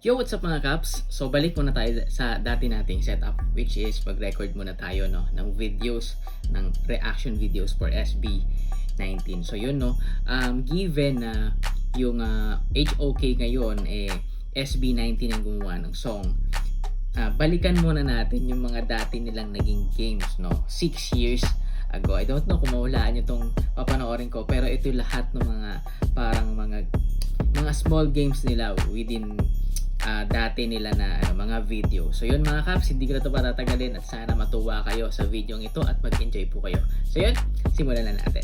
Yo, what's up mga Kaps? So, balik muna tayo sa dati nating setup, which is mag-record muna tayo ng videos, ng reaction videos for SB19. So, yun no, given na yung HOK ngayon, SB19 ang gumawa ng song, balikan muna natin yung mga dati nilang naging games, no? 6 years ago. I don't know kung mahulaan nyo itong papanoorin ko, pero ito lahat ng mga parang mga small games nila within dati nila na mga video. So yun mga Kaps, hindi ko na ito patatagalin at sana matuwa kayo sa video ito at mag-enjoy po kayo. So yun, simulan na natin.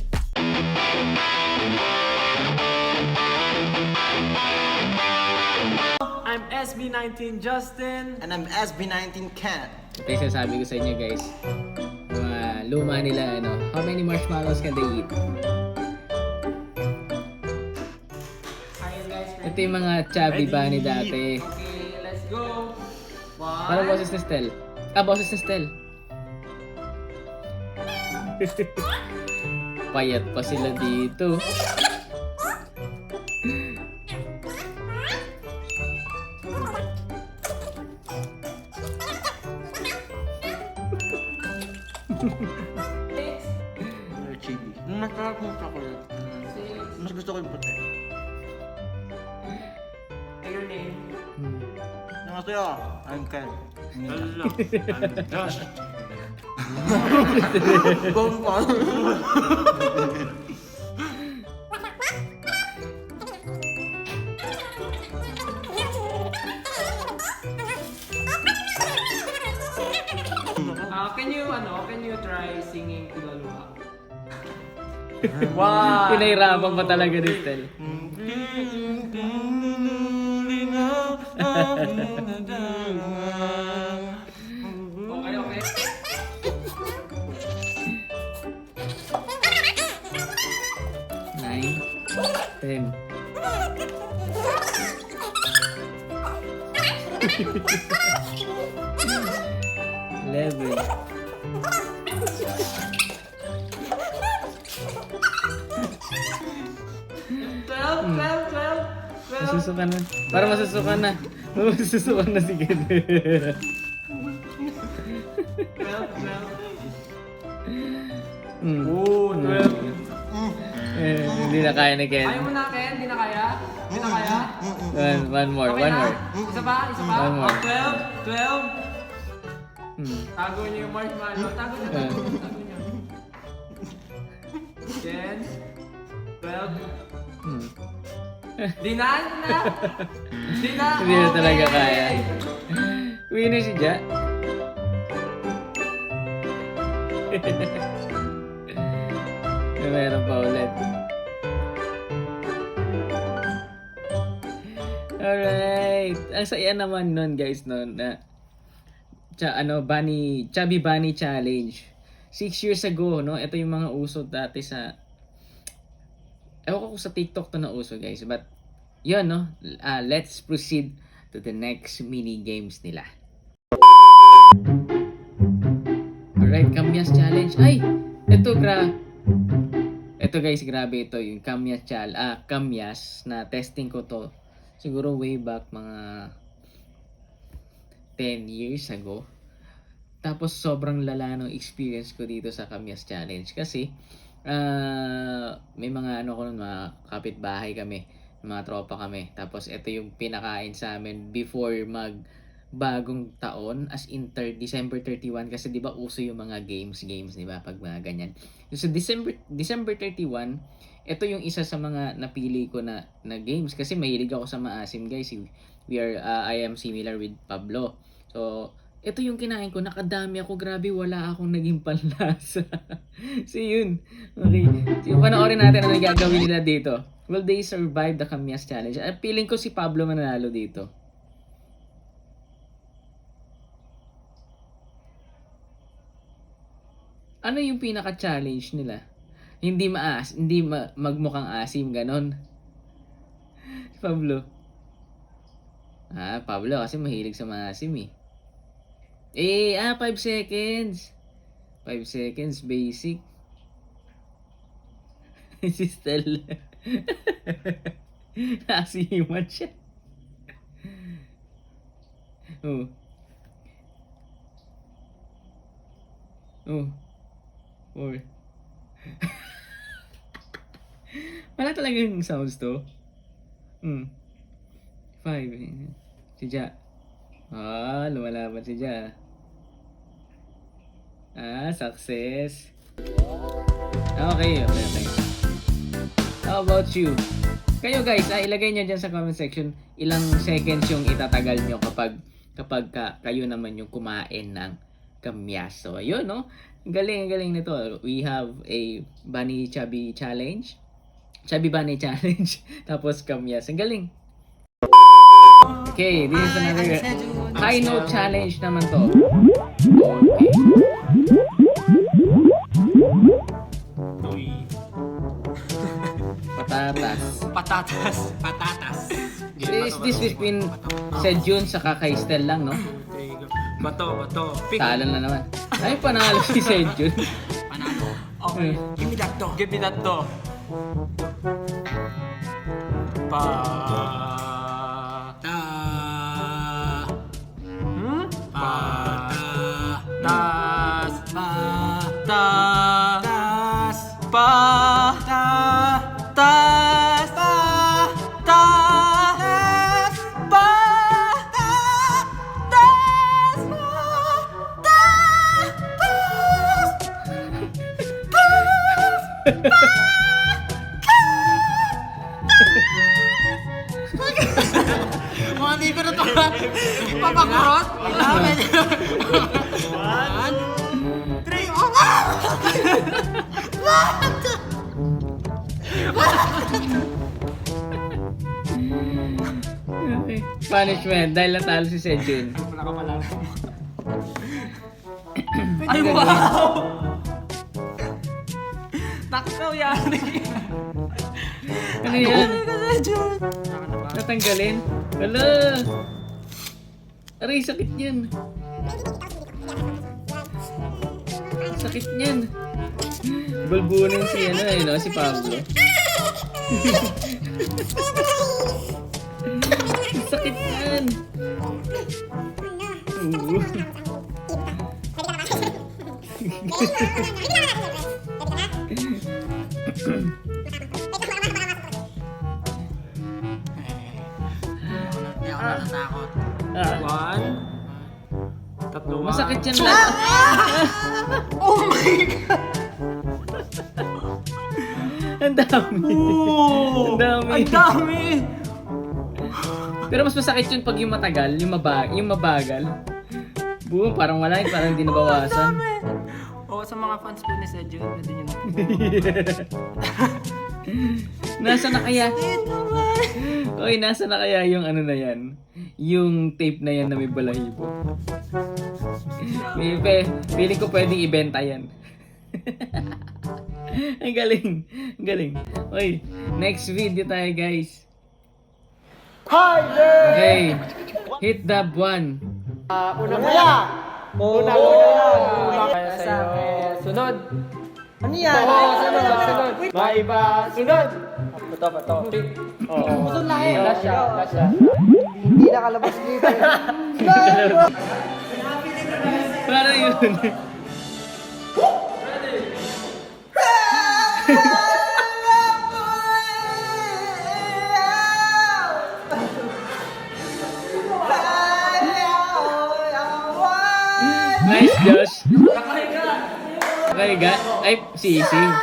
I'm SB19 Justin. And I'm SB19 Ken. Ito yung sasabi ko sa inyo guys, mga luma nila, how many marshmallows can they eat? Ito yung mga chubby bunny dati. Okay, let's go. Parang boses ni Stel. Boses ni Stel. Payat pa sila dito. Chili. Masarap yung chocolate. Mas gusto ko yung puti. Say your name. Annyeonghaseyo. I'm Ken. Hello. I'm Josh. Bongkol. Can you try singing Kulalua? Wow! Pinahirapan pa talaga ni Stel. Okay. 9, 10. Eleven. 12. Masusukan na. Para masusukan na. Masusukan na si Ken. 12. Oh, 12. Hindi na kaya ni Ken. Ayaw mo na, Ken? Hindi na kaya? Hindi na kaya? One more. Okay One na? more. Isa pa? One more. 12. Hmm. Tago niyo yung marshmallow. Tago niyo. Ken? 12. Hmm. Di na. Hindi na talaga kaya. Winner si Ja. Meron pa ulit. Alright. Ang saya naman nun guys nun na Chubby Bunny Challenge. 6 years ago, no? Ito yung mga uso dati sa ewan ko kung sa TikTok to na uso guys, but yun no, let's proceed to the next mini games nila. Alright, Kamyas Challenge. Ay! Ito guys, grabe ito yung Kamyas na testing ko to. Siguro way back mga 10 years ago. Tapos sobrang lala ng experience ko dito sa Kamyas Challenge kasi may mga mga kapitbahay kami, mga tropa kami. Tapos ito yung pinakain sa amin before bagong taon, as in December 31 kasi 'di ba uso yung mga games 'di ba pag mga ganyan. So December 31, ito yung isa sa mga napili ko na games kasi mahilig ako sa maasim guys. I am similar with Pablo. So ito yung kinain ko, nakadami ako, grabe, wala akong naging panlasa. So yun. Okay. So, panoorin natin ano gagawin nila dito. Will they survive the Kamyas Challenge? Feeling ko si Pablo mananalo dito. Ano yung pinaka-challenge nila? Hindi magmukhang asim, ganon. Pablo. Pablo kasi mahilig sa maasim eh. 5 seconds. 5 seconds, basic. Si Stella. Nasiman siya. Oh. Oh. 4. Wala talagang sounds to. 5. Si Ja. Lumalaban si Ja. Success. Okay. How about you? Kayo guys, ilagay nyo dyan sa comment section ilang seconds yung itatagal nyo kapag kayo naman yung kumain ng kamyas. So, ayun, no? Ang galing nito. We have a Bunny Chubby Challenge. Chubby Bunny Challenge. Tapos kamyas. Ang galing. Okay, this is another high note challenge naman to. Okay. Patatas. This between Sejun sa Kakaistel lang, no? Bato. Pick. Talo na naman. Ay, panalo si Sejun. Panalo. Okay. Give me that to. Give me that to. Pa. Ta. Pa. Tas. Pa. Ta. Tas. Tas. Pa. Ta. Tas. Ta. Tas. Pa. Tas. Mga hindi ko na to. Papakurot. Kailangan. 1, 3, Okay. Punishment dahil natalo si Sejun. Wala ka pala. Ay, wow! Takaw yan. Ano yan? Sejun. Natanggalin? Wala! Aray, sakit niyan. Sakit niyan. Balbunin si si Pablo. Sakit niyan. Hindi ako natatakot. 1, tatlo. Masakit yan lang. Oh my God! Ang dami. Oh! Ang dami. Ang dami! Pero mas masakit yun pag yung matagal, yung mabagal. Boom, parang wala, parang hindi nabawasan. Oo, sa mga fans po ni Sejun, pwede nyo na. Nasa na kaya? Oy, nasa na kaya yung ano na yan? Yung tape na yan na may balahibo. Feeling ko pwedeng ibenta yan. Ang galing. Ang galing. Oy, next video tayo guys. Okay. Hit dab 1. Una yan! Kaya sa'yo. Sunod! Ano yan? Sunod! Maiba! Sunod! Pato. Puso lang eh. Last siya. Hindi nakalabas dito. Parang yun. Nice, Josh. Okay, ay, sising.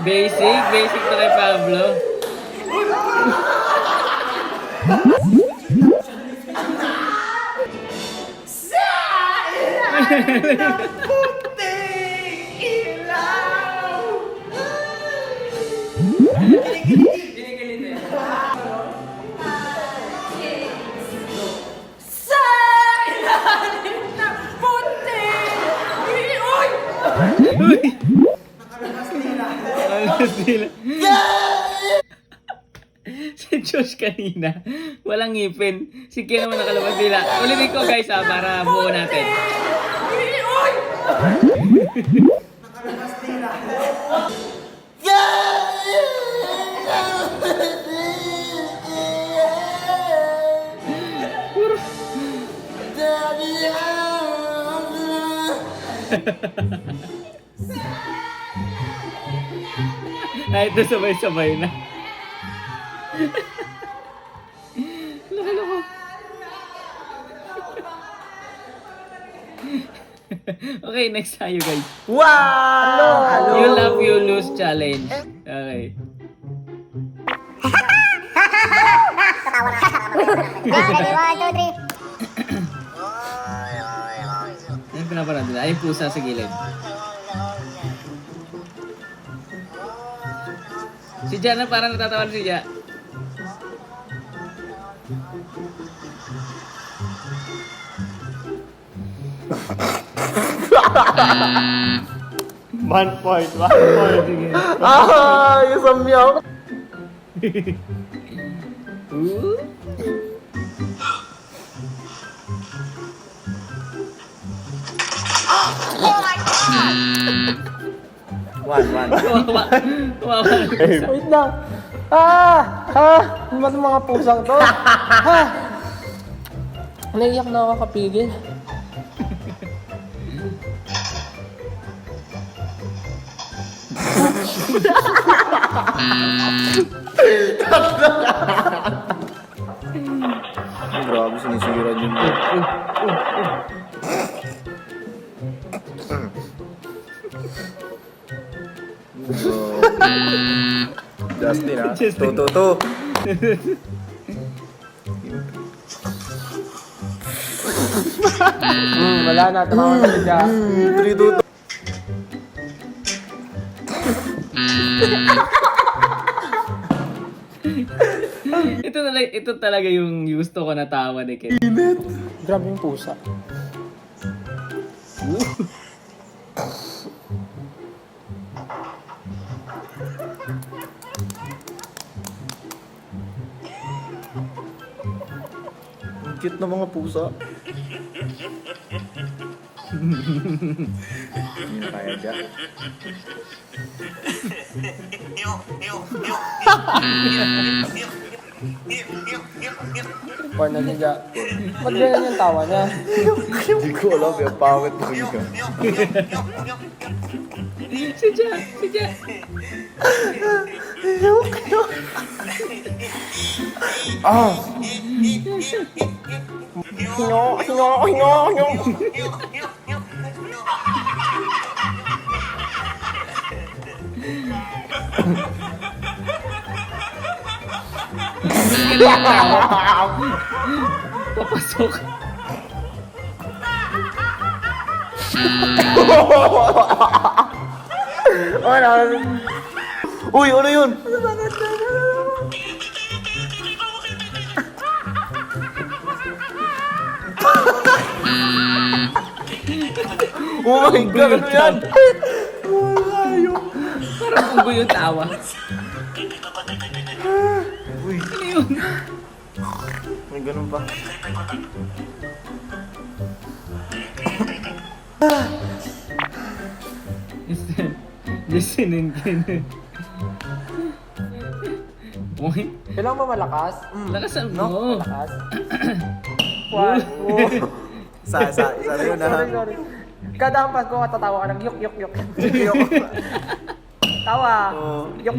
Basic to kay Pablo. Uy! Alas nila. Si Josh kanina, walang ngipin. Si Kia naman nakalabas nila. Ulitin ko guys para buo natin. Ay, ito sabay-sabay na. Loko-loko. Okay, next tayo guys. Wow! You love, you lose challenge. Okay. Ayun, pinapanood nila. Ayun, pusa sa gilid. Si Jana parang natatawa si Ja. One point. Sige. Ah, isang meow. Ooh. One. Kawawa. Kawawa. Wait lang. Mas mga pusang to. Naiyak na ako kapigil. Grabe, sinisiran yung Justin ha? Justin. Tututu. Wala na. Tumawa na siya. Tututu. Ito talaga yung gusto ko na tawa ni Ken. Grabe yung pusa. Ang cute na mga pusa. Hindi na kaya dyan. Porn na siya. Ba't ganyan yung tawa niya? Hindi ko alam, yung pangit mo yun. Si Ja. Si Ja. Ah! Papasok. Uy, ano yun? Oh my God, ano yan? Parang unggoy yung tawa. Uy, Ano yun? may ganun pa. Listening Ken. Uy, Kailangan ba malakas? lakasan mo. Malakas? One. Isa na yun ha. Sorry. Kada ampas ko tatawa ka ng yok. Tawa. Oo. Yok.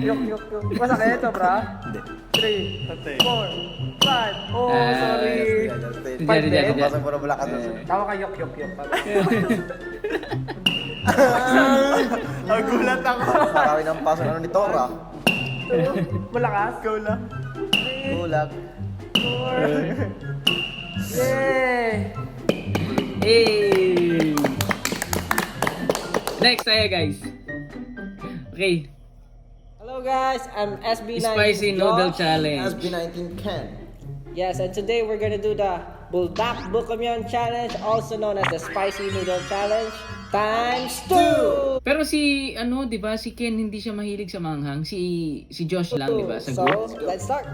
Masakit ito, bra? Hindi. 3, 4, 5. Oh, Ah, sorry. Si Ja, si Ja, si Ja. Pasang mo na malakas na siya. Tawa ka yok. Nagulat ako. Marami ng pasang ano ni Tora. Malakas? Go lang. Gulat. 4. Yay! Hey! Next tayo guys. Okay, Hello guys, I'm SB19 Spicy Noodle Josh. Challenge. SB19 Ken. Yes, and today we're gonna do the Buldak Bukamyon Challenge, also known as the Spicy Noodle Challenge times 2. Pero si ano, 'di ba? Si Ken hindi siya mahilig sa manghang. Si Josh lang, 'di ba? Sa So, group. let's start.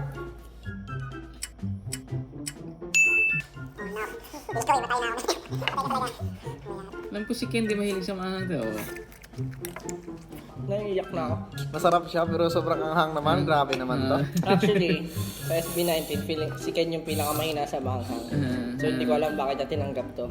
Alam ko si Ken di mahilig sa manghang 'to. Oh. Naiiyak na ako. Masarap siya pero sobrang anghang naman. Grabe naman to. Actually, sa SB19, feeling si Ken yung pinakamahina sa manghang. So, hindi ko alam bakit niya tinanggap to.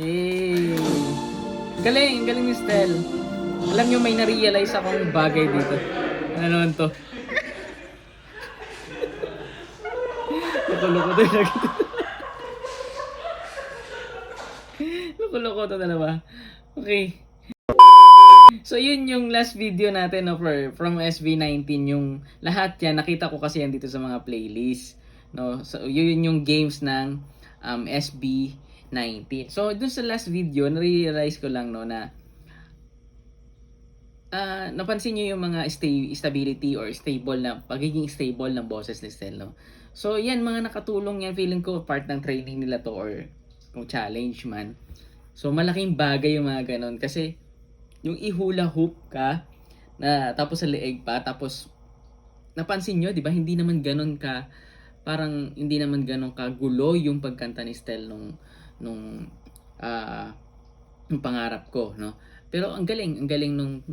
Yay! Galing, galing ni Stel. Alam nyo, may na-realize akong bagay dito. Ano naman to? Loko-loko to talaga. Loko-loko to talaga. Okay. So yun yung last video natin no, from SB19. Yung lahat yan, nakita ko kasi yan dito sa mga playlist. No? So yun yung games ng SB19. So dun sa last video, na-realize ko lang no, na napansin nyo yung mga stability or stable na, pagiging stable ng boses ni Stel. No? So yan, mga nakatulong yan. Feeling ko part ng training nila to or kung challenge man. So malaking bagay yung mga ganon. Kasi yung ihula hoop ka na tapos sa leeg pa, tapos napansin nyo, di ba, hindi naman ganon ka, parang hindi naman ganon ka gulo yung pagkanta ni Stel nung pangarap ko, no? Pero ang galing nung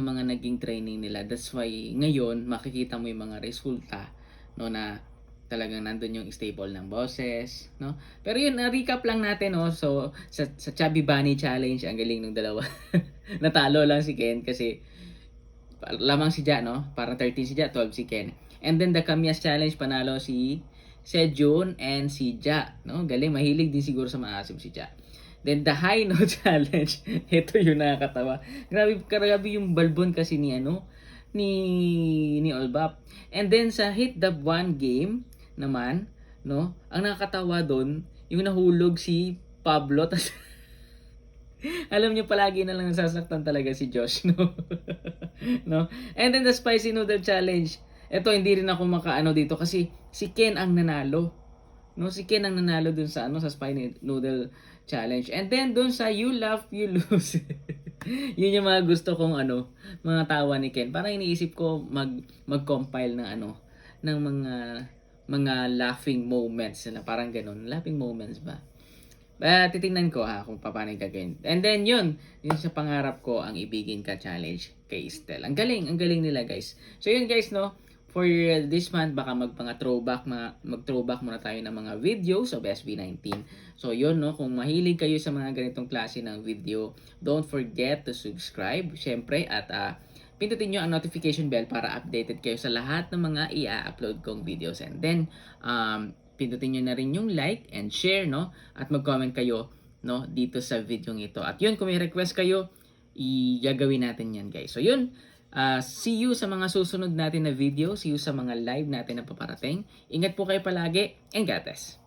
mga naging training nila. That's why ngayon makikita mo yung mga resulta, no, na talagang nandun yung stable ng boses, no? Pero yun, recap lang natin, no? So, sa Chubby Bunny Challenge, ang galing ng dalawa. Natalo lang si Ken kasi lamang si Ja, no? Parang 13 si Ja, 12 si Ken. And then the Kamyas Challenge, panalo si Sejun and si Ja, no? Galing, mahilig din siguro sa maasim si Ja. Then the High Note Challenge, ito yung nakakatawa. Grabe yung balbon kasi ni Olbap. And then sa Hit the One game naman, no? Ang nakakatawa doon, yung nahulog si Pablo, tas alam niyo, palagi na lang nasasaktan talaga si Josh, no? No? And then the Spicy Noodle Challenge. Ito, hindi rin ako makaano dito kasi si Ken ang nanalo. No, si Ken ang nanalo dun sa sa Spicy Noodle Challenge. And then dun sa You Laugh, You Lose. Yun yung mga gusto kong mga tawa ni Ken. Parang iniisip ko mag-compile ng ng mga laughing moments na parang ganun. Laughing moments ba? Titingnan ko kung paano gagawin. And then yun sa pangarap ko, ang Ibigin Ka Challenge kay Stel. Ang galing nila guys. So yun guys, no, for this month baka mag-throwback muna tayo ng mga videos of SB19. So yun, no, kung mahilig kayo sa mga ganitong klase ng video, don't forget to subscribe syempre at pindutin nyo ang notification bell para updated kayo sa lahat ng mga i-upload kong videos. And then, pindutin nyo na rin yung like and share, no? At mag-comment kayo, no, dito sa video ito. At yun, kung may request kayo, gagawin natin yan, guys. So yun, see you sa mga susunod natin na video. See you sa mga live natin na paparating. Ingat po kayo palagi, and God bless.